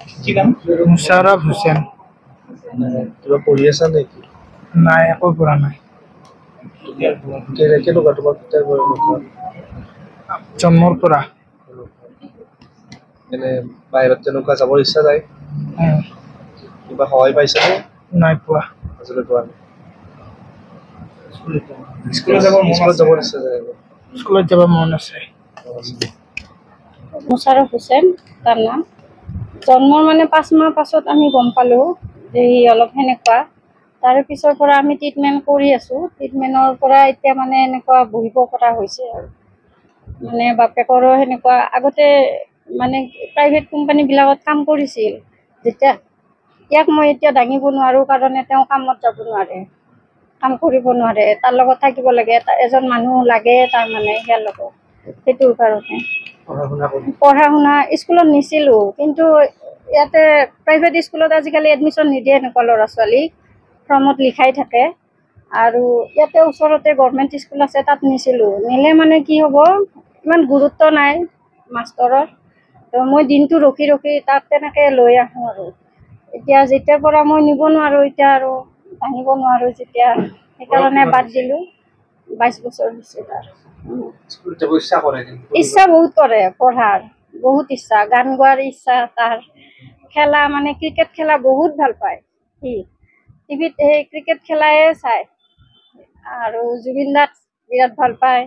কি নাম? মুশাৰফ হুছেইন। কিবা পঢ়ি আছা নেকি? নাই, একো পৰা নাই। কেনেকুৱা তোমাৰ কেতিয়াৰ পৰা এনেকুৱা? জন্মৰ পৰা। এনে বাহিৰত তেনেকুৱা যাবৰ ইচ্ছা নাই? উম, কিবা সহায় পাইছানে? নাই পোৱা। আজিলৈ পোৱা নাই। স্কুলত যাব মন স্কুলত আছে। যাবৰ ইচ্ছা যায়? স্কুলত যাব মন আছে। মুছাৰফ হুছেইন তাৰ নাম। জন্মৰ মানে 5 মাহ পাছত আমি গম পালোঁ যে সি অলপ সেনেকুৱা। তাৰে পিছৰ পৰা আমি ট্ৰিটমেণ্ট কৰি আছোঁ। ট্ৰিটমেণ্টৰ পৰা এতিয়া মানে এনেকুৱা বহিব পৰা হৈছে আৰু মানে বাপেকৰো সেনেকুৱা আগতে মানে প্ৰাইভেট কোম্পানীবিলাকত কাম কৰিছিল। যেতিয়া ইয়াক মই এতিয়া দাঙিব নোৱাৰোঁ কাৰণে তেওঁ কামত যাব নোৱাৰে, কাম কৰিব নোৱাৰে। তাৰ লগত থাকিব লাগে, এজন মানুহ লাগে তাৰমানে ইয়াৰ লগত। সেইটোৰ কাৰণে পঢ়া শুনা স্কুলত নিছিলোঁ, কিন্তু ইয়াতে প্ৰাইভেট স্কুলত আজিকালি এডমিশ্যন নিদিয়ে এনেকুৱা ল'ৰা ছোৱালীক, ফৰ্মত লিখাই থাকে। আৰু ইয়াতে ওচৰতে গভৰ্ণমেণ্ট স্কুল আছে, তাত নিছিলোঁ। নিলে মানে কি হ'ব, ইমান গুৰুত্ব নাই মাষ্টৰৰ। তো মই দিনটো ৰখি ৰখি তাক তেনেকৈ লৈ আহোঁ আৰু এতিয়া যেতিয়াৰ পৰা মই নিব নোৱাৰোঁ, এতিয়া আৰু আনিব নোৱাৰোঁ যেতিয়া, সেইকাৰণে বাদ দিলোঁ। 22 বছৰ হৈছে তাৰ। ইচ্ছা বহুত কৰে পঢ়াৰ, বহুত ইচ্ছা, গান গোৱাৰ ইচ্ছা তাৰ। খেলা মানে ক্ৰিকেট খেলা বহুত ভাল পায় সি। টিভিত সেই ক্ৰিকেট খেলাই চায়। আৰু জুবিন দাক বিৰাট ভাল পায়,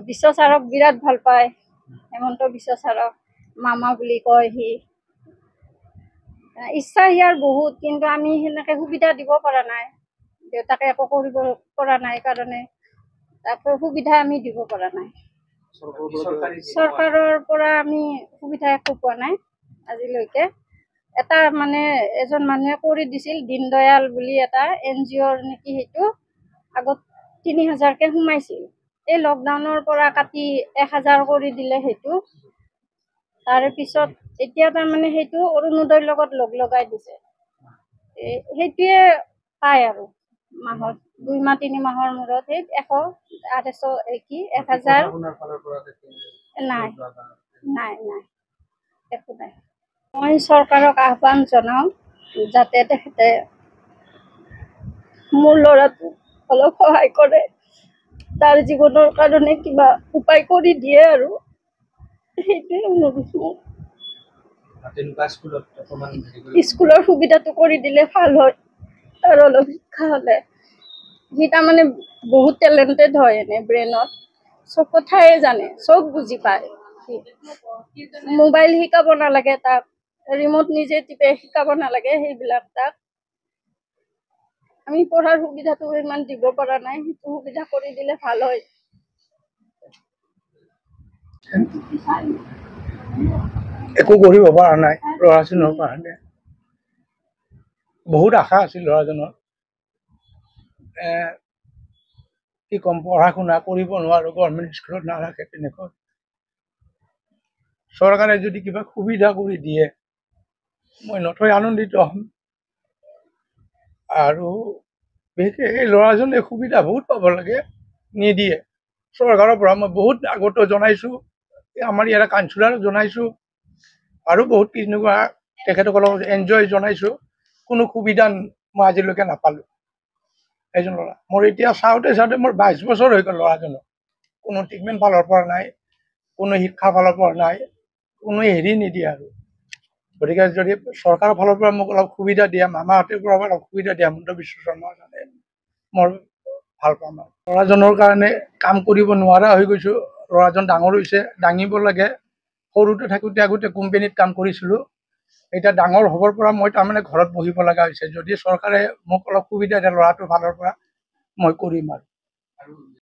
বিশ্ব ছাৰক বিৰাট ভাল পায়, হেমন্ত বিশ্ব ছাৰক মামা বুলি কয় সি। ইচ্ছা ইয়াৰ বহুত, কিন্তু আমি সেনেকৈ সুবিধা দিব পৰা নাই। দেউতাকে একো কৰিব পৰা নাই কাৰণে তাকো সুবিধা আমি দিব পৰা নাই। চৰকাৰৰ পৰা আমি সুবিধা একো পোৱা নাই আজিলৈকে। এটা মানে এজন মানুহে কৰি দিছিল, দীনদয়াল বুলি এটা NGOৰ নেকি, সেইটো আগত 3000কে সোমাইছিল। এই লকডাউনৰ পৰা কাটি 1000 কৰি দিলে সেইটো। তাৰে পিছত এতিয়া তাৰমানে সেইটো অৰুণোদয়ৰ লগত লগাই দিছে। সেইটোৱে পায় আৰু মাহত 2 মাহ 3 মাহৰ মূৰত সেই 100 কি 1000 নাই নাই নাই একো নাই। মই চৰকাৰক আহ্বান জনাওঁ যাতে তেখেতে মোৰ ল'ৰাটোক অলপ সহায় কৰে, তাৰ জীৱনৰ কাৰণে কিবা উপায় কৰি দিয়ে আৰু সেইটোৱে অনুৰোধ মোৰ। স্কুলৰ সুবিধাটো কৰি দিলে ভাল হয়, তাৰ অলপ শিক্ষা হ'লে। সি তাৰমানে বহুত টেলেণ্টেড হয়, এনে ব্ৰেইনত চব কথাই জানে, চব বুজি পায়। মোবাইল শিকাব নালাগে তাক, ৰিমট নিজে টিপে শিকাব নালাগে সেইবিলাক তাক। আমি পঢ়াৰ সুবিধাটো ইমান দিব পৰা নাই, সেইটো সুবিধা কৰি দিলে ভাল হয়। একো কৰিব পৰা নাই ল'ৰাজনৰ কাৰণে। বহুত আশা আছিল ল'ৰাজনৰ। কি ক'ম, পঢ়া শুনা কৰিব নোৱাৰোঁ, গভৰ্ণমেণ্ট স্কুলত নাৰাখে তেনেকৈ। চৰকাৰে যদি কিবা সুবিধা কৰি দিয়ে মই নথৈ আনন্দিত হ'ম। আৰু বিশেষকৈ এই ল'ৰাজনে সুবিধা বহুত পাব লাগে, নিদিয়ে। চৰকাৰৰ পৰা মই বহুত আগতো জনাইছোঁ, আমাৰ ইয়াৰে কাউন্সিলৰক জনাইছোঁ, আৰু বহুত তেনেকুৱা তেখেতসকলক NGO জনাইছোঁ। কোনো সুবিধা মই আজিলৈকে নাপালোঁ। এজন ল'ৰা মোৰ এতিয়া চাওঁতে মোৰ 22 বছৰ হৈ গ'ল ল'ৰাজনৰ। কোনো ট্ৰিটমেণ্ট ফালৰ পৰা নাই, কোনো শিক্ষাৰ ফালৰ পৰা নাই, কোনো হেৰি নিদিয়ে আৰু। গতিকে যদি চৰকাৰৰ ফালৰ পৰা মোক অলপ সুবিধা দিয়ে, মামাহঁতৰ পৰা অলপ সুবিধা দিয়ে, হিমন্ত বিশ্ব শৰ্মাৰ কাৰণে মই ভাল পাম আৰু। ল'ৰাজনৰ কাৰণে কাম কৰিব নোৱাৰা হৈ গৈছোঁ। ল'ৰাজন ডাঙৰ হৈছে, দাঙিব লাগে। সৰুতে থাকোঁতে আগতে কোম্পানীত কাম কৰিছিলোঁ, এতিয়া ডাঙৰ হ'বৰ পৰা মই তাৰমানে ঘৰত বহিব লগা হৈছে। যদি চৰকাৰে মোক অলপ সুবিধা দিয়ে ল'ৰাটোৰ ফালৰ পৰা, মই কৰিম আৰু।